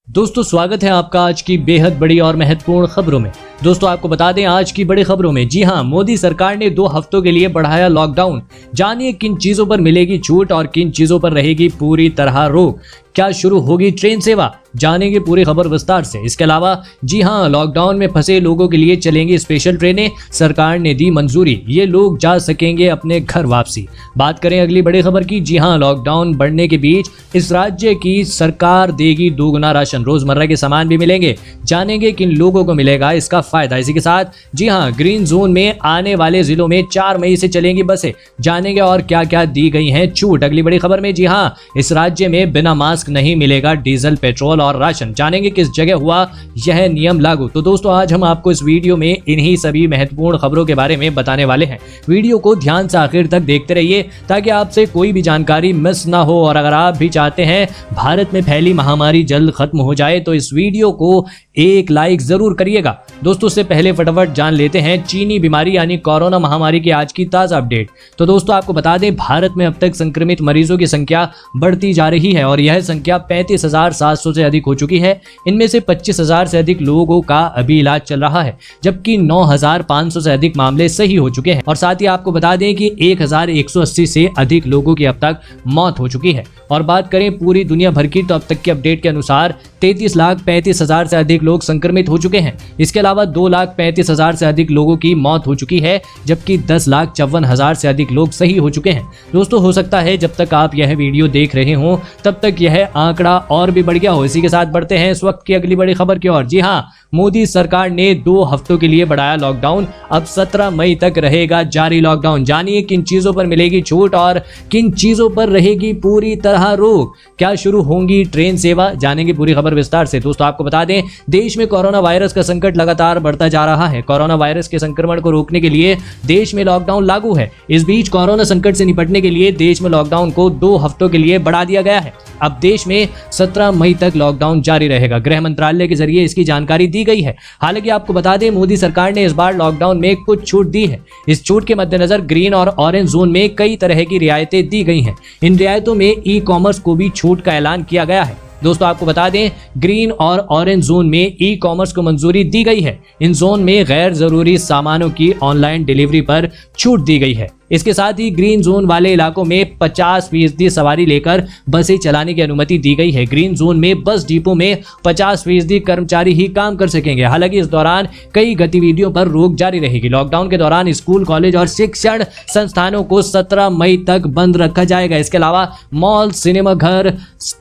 दोस्तों स्वागत है आपका आज की बेहद बड़ी और महत्वपूर्ण खबरों में। दोस्तों आपको बता दें आज की बड़ी खबरों में, जी हां, मोदी सरकार ने 2 हफ्तों के लिए बढ़ाया लॉकडाउन। जानिए किन चीजों पर मिलेगी छूट और किन चीजों पर रहेगी पूरी तरह रोक। क्या शुरू होगी ट्रेन सेवा, जानेंगे पूरी खबर विस्तार से। इसके अलावा जी हां, लॉकडाउन में फंसे लोगों के लिए चलेंगी स्पेशल ट्रेनें, सरकार ने दी मंजूरी, ये लोग जा सकेंगे अपने घर वापसी। बात करें अगली बड़ी खबर की, जी हां, लॉकडाउन बढ़ने के बीच इस राज्य की सरकार देगी दोगुना राशन, रोजमर्रा के सामान भी मिलेंगे, जानेंगे किन लोगों को मिलेगा इसका फायदा। इसी के साथ जी हां, ग्रीन जोन में आने वाले जिलों में 4 मई से चलेंगी बसें, जानेंगे और क्या क्या दी गई हैं छूट। अगली बड़ी खबर में, जी हां, इस राज्य में बिना मास्क नहीं मिलेगा डीजल, पेट्रोल और राशन, जानेंगे किस जगह हुआ यह नियम लागू। तो दोस्तों आज हम आपको इस वीडियो में इन्हीं सभी महत्वपूर्ण खबरों के बारे में बताने वाले हैं। वीडियो को ध्यान से आखिर तक देखते रहिए ताकि आपसे कोई भी जानकारी मिस ना हो। और अगर आप भी चाहते हैं भारत में फैली महामारी जल्द खत्म हो जाए तो इस वीडियो को एक लाइक जरूर करिएगा। दोस्तों से पहले फटाफट जान लेते हैं चीनी बीमारी यानी कोरोना महामारी की आज की ताजा अपडेट। तो दोस्तों आपको बता दें भारत में अब तक संक्रमित मरीजों की संख्या बढ़ती जा रही है और यह संख्या 35,700 से अधिक हो चुकी है। इनमें से 25,000 से अधिक लोगों का अभी इलाज चल रहा है, जबकि 9,500 से अधिक मामले सही हो चुके हैं। और साथ ही आपको बता दें कि 1,180 से अधिक लोगों की अब तक मौत हो चुकी है। और बात करें पूरी दुनिया भर की तो अब तक की अपडेट के अनुसार 33,35,000 से अधिक लोग संक्रमित हो चुके हैं। इसके अलावा 2,35,000 से अधिक लोगों की मौत हो चुकी है, जबकि 10,54,000 से अधिक लोग सही हो चुके हैं। दोस्तों हो सकता है जब तक आप यह वीडियो देख रहे हो तब तक यह आंकड़ा और भी बढ़ गया हो। इसी के साथ बढ़ते हैं इस वक्त की अगली बड़ी खबर की ओर। जी हां, मोदी सरकार ने 2 हफ्तों के लिए बढ़ाया लॉकडाउन, अब 17 मई तक रहेगा जारी लॉकडाउन। जानिए किन चीजों पर मिलेगी छूट और किन चीजों पर रहेगी पूरी तरह रोक। क्या शुरू होंगी ट्रेन सेवा, जानेंगे पूरी खबर विस्तार से। दोस्तों आपको बता दें देश में कोरोना वायरस का संकट लगातार बढ़ता जा रहा है। कोरोना वायरस के संक्रमण को रोकने के लिए देश में लॉकडाउन लागू है। इस बीच कोरोना संकट से निपटने के लिए देश में लॉकडाउन को 2 हफ्तों के लिए बढ़ा दिया गया है। अब देश में 17 मई तक लॉकडाउन जारी रहेगा। गृह मंत्रालय के जरिए इसकी जानकारी दी गई है। हालांकि आपको बता दें मोदी सरकार ने इस बार लॉकडाउन में कुछ छूट दी है। इस छूट के मद्देनजर ग्रीन और ऑरेंज जोन में कई तरह की रियायतें दी गई हैं। इन रियायतों में ई कॉमर्स को भी छूट का ऐलान किया गया है। दोस्तों आपको बता दें ग्रीन और ऑरेंज जोन में ई कॉमर्स को मंजूरी दी गई है। इन जोन में गैर जरूरी सामानों की ऑनलाइन डिलीवरी पर छूट दी गई है। इसके साथ ही ग्रीन जोन वाले इलाकों में 50% सवारी लेकर बसें चलाने की अनुमति दी गई है। ग्रीन जोन में बस डिपो में 50% कर्मचारी ही काम कर सकेंगे। हालांकि इस दौरान कई गतिविधियों पर रोक जारी रहेगी। लॉकडाउन के दौरान स्कूल, कॉलेज और शिक्षण संस्थानों को 17 मई तक बंद रखा जाएगा। इसके अलावा मॉल, सिनेमा घर,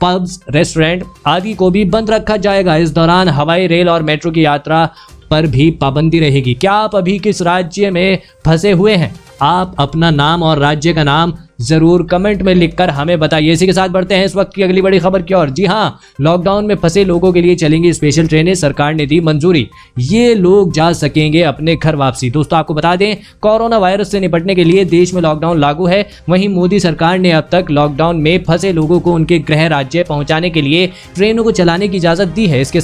पब्स, रेस्टोरेंट आदि को भी बंद रखा जाएगा। इस दौरान हवाई, रेल और मेट्रो की यात्रा पर भी पाबंदी रहेगी। क्या आप अभी किस राज्य में फंसे हुए हैं? आप अपना नाम और राज्य का नाम जरूर कमेंट में लिखकर हमें बताइए। इसी के साथ बढ़ते हैं इस वक्त की अगली बड़ी खबर की ओर। जी हां, लॉकडाउन में फंसे लोगों के लिए चलेंगी स्पेशल ट्रेनें, सरकार ने दी मंजूरी, ये लोग जा सकेंगे अपने घर वापसी। दोस्तों आपको बता दें कोरोना वायरस से निपटने के लिए देश में लॉकडाउन लागू है। वहीं मोदी सरकार ने अब तक लॉकडाउन में फंसे लोगों को उनके गृह राज्य पहुंचाने के लिए ट्रेनों को चलाने की इजाजत दी है। इसके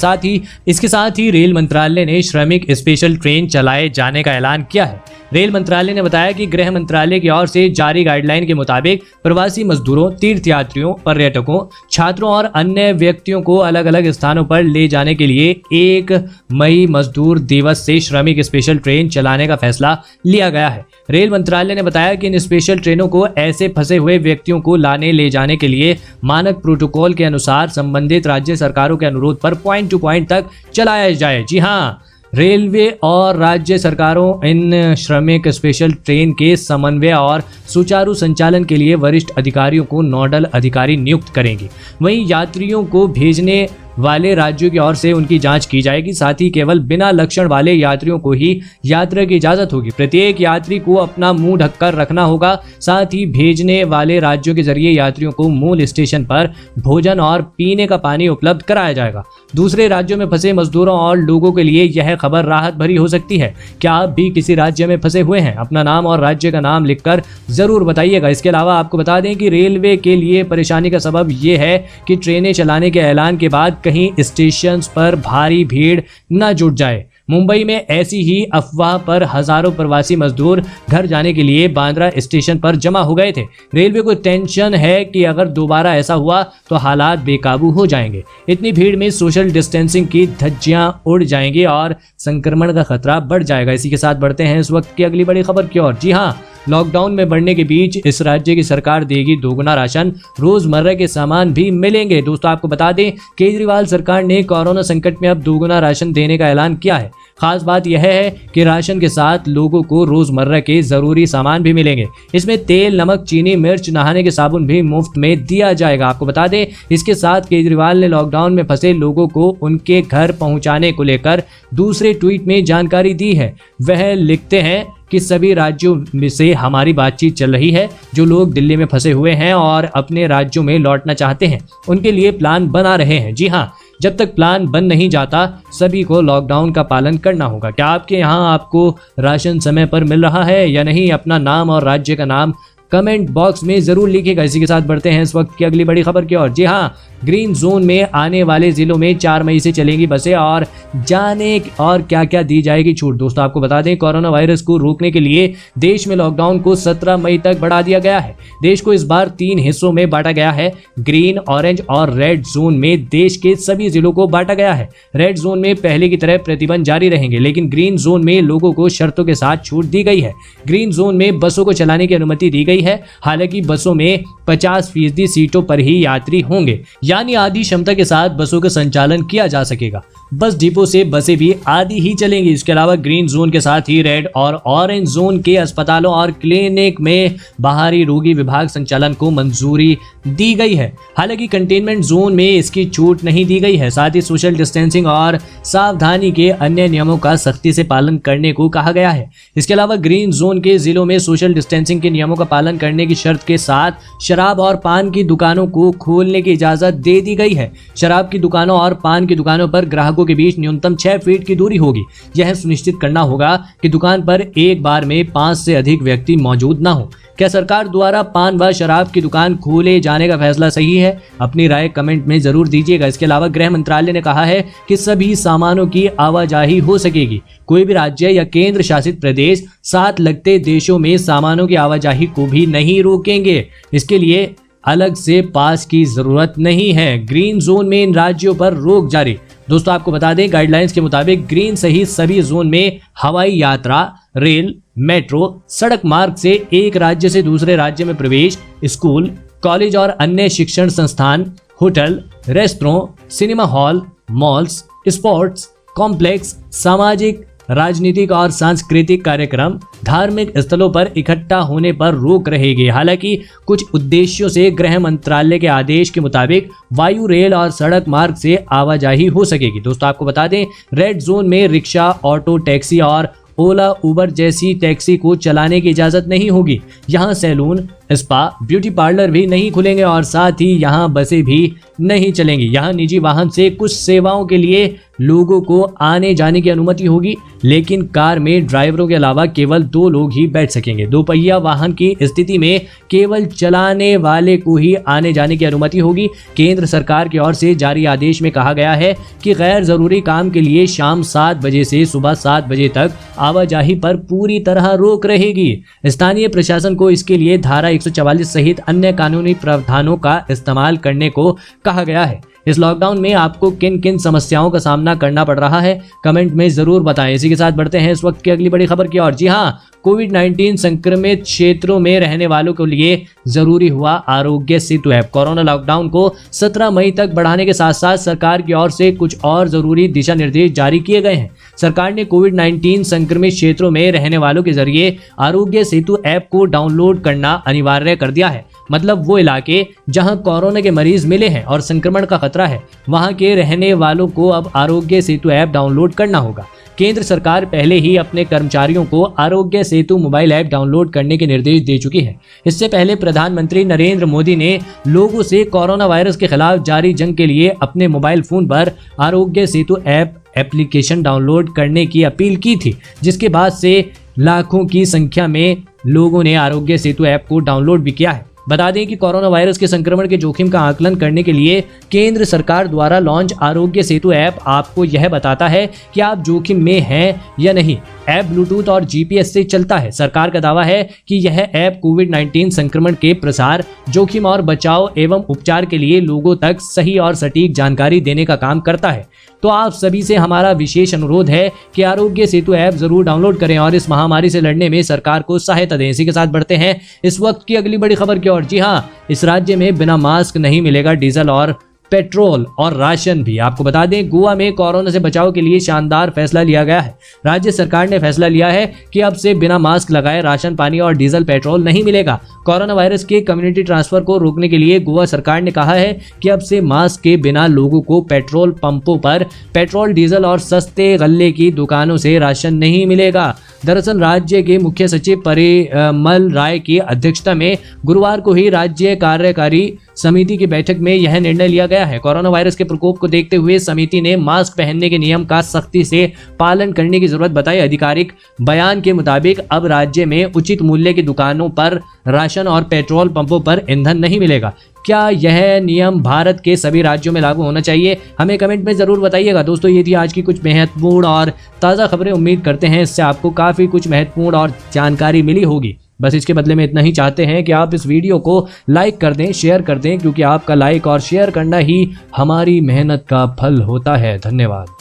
साथ ही रेल मंत्रालय ने श्रमिक स्पेशल ट्रेन चलाए जाने का ऐलान किया है। रेल मंत्रालय ने बताया कि गृह मंत्रालय की ओर से जारी गाइडलाइन के मुताबिक प्रवासी मजदूरों, तीर्थयात्रियों, पर्यटकों, छात्रों और अन्य व्यक्तियों को अलग अलग स्थानों पर ले जाने के लिए 1 मई मजदूर दिवस से श्रमिक स्पेशल ट्रेन चलाने का फैसला लिया गया है। रेल मंत्रालय ने बताया कि इन स्पेशल ट्रेनों को ऐसे फंसे हुए व्यक्तियों को लाने ले जाने के लिए मानक प्रोटोकॉल के अनुसार संबंधित राज्य सरकारों के अनुरोध पर पॉइंट टू पॉइंट तक चलाया जाए। जी हाँ, रेलवे और राज्य सरकारों इन श्रमिक स्पेशल ट्रेन के समन्वय और सुचारू संचालन के लिए वरिष्ठ अधिकारियों को नोडल अधिकारी नियुक्त करेंगी। वहीं यात्रियों को भेजने वाले राज्यों की ओर से उनकी जांच की जाएगी। साथ ही केवल बिना लक्षण वाले यात्रियों को ही यात्रा की इजाजत होगी। प्रत्येक यात्री को अपना मुंह ढककर रखना होगा। साथ ही भेजने वाले राज्यों के जरिए यात्रियों को मूल स्टेशन पर भोजन और पीने का पानी उपलब्ध कराया जाएगा। दूसरे राज्यों में फंसे मजदूरों और लोगों के लिए यह खबर राहत भरी हो सकती है। क्या आप भी किसी राज्य में फंसे हुए हैं? अपना नाम और राज्य का नाम लिखकर जरूर बताइएगा। इसके अलावा आपको बता दें कि रेलवे के लिए परेशानी का सबब यह है कि ट्रेनें चलाने के ऐलान के बाद कहीं स्टेशन पर भारी भीड़ न जुट जाए। मुंबई में ऐसी ही अफवाह पर हजारों प्रवासी मजदूर घर जाने के लिए बांद्रा स्टेशन पर जमा हो गए थे। रेलवे को टेंशन है कि अगर दोबारा ऐसा हुआ तो हालात बेकाबू हो जाएंगे। इतनी भीड़ में सोशल डिस्टेंसिंग की धज्जियां उड़ जाएंगी और संक्रमण का खतरा बढ़ जाएगा। इसी के साथ बढ़ते हैं इस वक्त की अगली बड़ी खबर की ओर। जी हाँ, लॉकडाउन में बढ़ने के बीच इस राज्य की सरकार देगी दोगुना राशन, रोजमर्रा के सामान भी मिलेंगे। दोस्तों आपको बता दें, केजरीवाल सरकार ने कोरोना संकट में अब दोगुना राशन देने का ऐलान किया है। खास बात यह है कि राशन के साथ लोगों को रोजमर्रा के जरूरी सामान भी मिलेंगे। इसमें तेल, नमक, चीनी, मिर्च, नहाने के साबुन भी मुफ्त में दिया जाएगा। आपको बता दें, इसके साथ केजरीवाल ने लॉकडाउन में फंसे लोगों को उनके घर पहुंचाने को लेकर दूसरे ट्वीट में जानकारी दी है। वह लिखते हैं कि सभी राज्यों में से हमारी बातचीत चल रही है। जो लोग दिल्ली में फंसे हुए हैं और अपने राज्यों में लौटना चाहते हैं, उनके लिए प्लान बना रहे हैं। जी हाँ, जब तक प्लान बन नहीं जाता सभी को लॉकडाउन का पालन करना होगा। क्या आपके यहाँ आपको राशन समय पर मिल रहा है या नहीं? अपना नाम और राज्य का नाम कमेंट बॉक्स में जरूर लिखिएगा। इसी के साथ बढ़ते हैं इस वक्त की अगली बड़ी खबर की ओर। जी हाँ, ग्रीन जोन में आने वाले जिलों में 4 मई से चलेंगी बसें और जाने और क्या क्या दी जाएगी छूट। दोस्तों आपको बता दें, कोरोना वायरस को रोकने के लिए देश में लॉकडाउन को 17 मई तक बढ़ा दिया गया है। देश को इस बार 3 हिस्सों में बांटा गया है। ग्रीन, ऑरेंज और रेड जोन में देश के सभी जिलों को बांटा गया है। रेड जोन में पहले की तरह प्रतिबंध जारी रहेंगे, लेकिन ग्रीन जोन में लोगों को शर्तों के साथ छूट दी गई है। ग्रीन जोन में बसों को चलाने की अनुमति दी गई है। हालांकि बसों में 50% सीटों पर ही यात्री होंगे, यानी आधी क्षमता के साथ बसों का संचालन किया जा सकेगा। बस डिपो से बसें भी आधी ही चलेंगी। इसके अलावा ग्रीन जोन के साथ ही रेड और ऑरेंज जोन के अस्पतालों और क्लिनिक में बाहरी रोगी विभाग संचालन को मंजूरी दी गई है। हालांकि कंटेनमेंट जोन में इसकी छूट नहीं दी गई है। साथ ही सोशल डिस्टेंसिंग और सावधानी के अन्य नियमों का सख्ती से पालन करने को कहा गया है। इसके अलावा ग्रीन जोन के जिलों में सोशल डिस्टेंसिंग के नियमों का पालन करने की शर्त के साथ शराब और पान की दुकानों को खोलने की इजाजत दे दी गई है। शराब की दुकानों और पान की दुकानों पर ग्राहकों के बीच न्यूनतम 6 फीट की दूरी होगी। यह सुनिश्चित करना होगा कि दुकान पर एक बार में 5 से अधिक व्यक्ति मौजूद न हो। क्या सरकार द्वारा पान व शराब की दुकान खोले जाने का फैसला सही है? अपनी राय कमेंट में जरूर दीजिएगा। इसके अलावा गृह मंत्रालय ने कहा है कि सभी सामानों की आवाजाही हो सकेगी। कोई भी राज्य या केंद्र शासित प्रदेश साथ लगते देशों में सामानों की आवाजाही को भी नहीं रोकेंगे। इसके लिए अलग से पास की जरूरत नहीं है। ग्रीन जोन में इन राज्यों पर रोक जारी। दोस्तों आपको बता दें, गाइडलाइंस के मुताबिक ग्रीन सहित सभी जोन में हवाई यात्रा, रेल, मेट्रो, सड़क मार्ग से एक राज्य से दूसरे राज्य में प्रवेश, स्कूल, कॉलेज और अन्य शिक्षण संस्थान, hotel, restaurant, cinema hall, malls, sports complex, सामाजिक, राजनीतिक और सांस्कृतिक कार्यक्रम, धार्मिक स्थलों पर इकट्ठा होने पर रोक रहेगी। हालांकि कुछ उद्देश्यों से गृह मंत्रालय के आदेश के मुताबिक वायु, रेल और सड़क मार्ग से आवाजाही हो सकेगी। दोस्तों आपको बता दें, रेड जोन में रिक्शा, ऑटो, टैक्सी और ओला, उबर जैसी टैक्सी को चलाने की इजाजत नहीं होगी। यहाँ सैलून, स्पा, ब्यूटी पार्लर भी नहीं खुलेंगे और साथ ही यहाँ बसें भी नहीं चलेंगी। यहाँ निजी वाहन से कुछ सेवाओं के लिए लोगों को आने जाने की अनुमति होगी, लेकिन कार में ड्राइवरों के अलावा केवल 2 लोग ही बैठ सकेंगे। 2 पहिया वाहन की स्थिति में केवल चलाने वाले को ही आने जाने की अनुमति होगी। केंद्र सरकार की ओर से जारी आदेश में कहा गया है कि गैर जरूरी काम के लिए शाम 7 बजे से सुबह 7 बजे तक आवाजाही पर पूरी तरह रोक रहेगी। स्थानीय प्रशासन को इसके लिए धारा 144 सहित अन्य कानूनी प्रावधानों का इस्तेमाल करने को कहा गया है। इस लॉकडाउन में आपको किन किन समस्याओं का सामना करना पड़ रहा है, कमेंट में जरूर बताएं। इसी के साथ बढ़ते हैं इस वक्त की अगली बड़ी खबर की ओर। जी हाँ, कोविड-19 संक्रमित क्षेत्रों में रहने वालों के लिए जरूरी हुआ Aarogya Setu app. Corona lockdown को 17 मई तक बढ़ाने के साथ साथ सरकार की ओर से कुछ और जरूरी दिशा निर्देश जारी किए गए हैं। सरकार ने कोविड-19 संक्रमित क्षेत्रों में रहने वालों के जरिए आरोग्य सेतु ऐप को डाउनलोड करना अनिवार्य कर दिया है। मतलब वो इलाके जहां कोरोना के मरीज मिले हैं और संक्रमण का खतरा है, वहां के रहने वालों को अब आरोग्य सेतु ऐप डाउनलोड करना होगा। केंद्र सरकार पहले ही अपने कर्मचारियों को Aarogya Setu mobile app download करने के निर्देश दे चुकी है। इससे पहले प्रधानमंत्री नरेंद्र मोदी ने लोगों से कोरोना वायरस के खिलाफ जारी जंग के लिए अपने मोबाइल फोन पर आरोग्य सेतु एप्लीकेशन डाउनलोड करने की अपील की थी, जिसके बाद से लाखों की संख्या में लोगों ने आरोग्य सेतु ऐप को डाउनलोड भी किया है। बता दें कि कोरोना वायरस के संक्रमण के जोखिम का आकलन करने के लिए केंद्र सरकार द्वारा लॉन्च आरोग्य सेतु ऐप आपको यह बताता है कि आप जोखिम में हैं या नहीं। ऐप ब्लूटूथ और जीपीएस से चलता है। सरकार का दावा है कि यह ऐप कोविड-19 संक्रमण के प्रसार, जोखिम और बचाव एवं उपचार के लिए लोगों तक सही और सटीक जानकारी देने का काम करता है। तो आप सभी से हमारा विशेष अनुरोध है कि आरोग्य सेतु ऐप जरूर डाउनलोड करें और इस महामारी से लड़ने में सरकार को सहायता दें। इसी के साथ बढ़ते हैं इस वक्त की अगली बड़ी खबर की ओर। जी हां, इस राज्य में बिना मास्क नहीं मिलेगा डीजल और पेट्रोल और राशन भी। आपको बता दें, गोवा में कोरोना से बचाव के लिए शानदार फैसला लिया गया है। राज्य सरकार ने फैसला लिया है कि अब से बिना मास्क लगाए राशन पानी और डीजल पेट्रोल नहीं मिलेगा। कोरोना वायरस के कम्युनिटी ट्रांसफर को रोकने के लिए गोवा सरकार ने कहा है कि अब से मास्क के बिना लोगों को पेट्रोल पंपों पर पेट्रोल, डीजल और सस्ते गल्ले की दुकानों से राशन नहीं मिलेगा। दरअसल राज्य के मुख्य सचिव परिमल राय की अध्यक्षता में गुरुवार को ही राज्य कार्यकारी समिति की बैठक में यह निर्णय लिया गया है। कोरोना वायरस के प्रकोप को देखते हुए समिति ने मास्क पहनने के नियम का सख्ती से पालन करने की जरूरत बताई। आधिकारिक बयान के मुताबिक अब राज्य में उचित मूल्य की दुकानों पर राशन और पेट्रोल पंपों पर ईंधन नहीं मिलेगा। क्या यह नियम भारत के सभी राज्यों में लागू होना चाहिए? हमें कमेंट में जरूर बताइएगा। दोस्तों, ये थी आज की कुछ महत्वपूर्ण और ताज़ा खबरें। उम्मीद करते हैं इससे आपको काफ़ी कुछ महत्वपूर्ण और जानकारी मिली होगी। बस इसके बदले में इतना ही चाहते हैं कि आप इस वीडियो को लाइक कर दें, शेयर कर दें, क्योंकि आपका लाइक और शेयर करना ही हमारी मेहनत का फल होता है। धन्यवाद।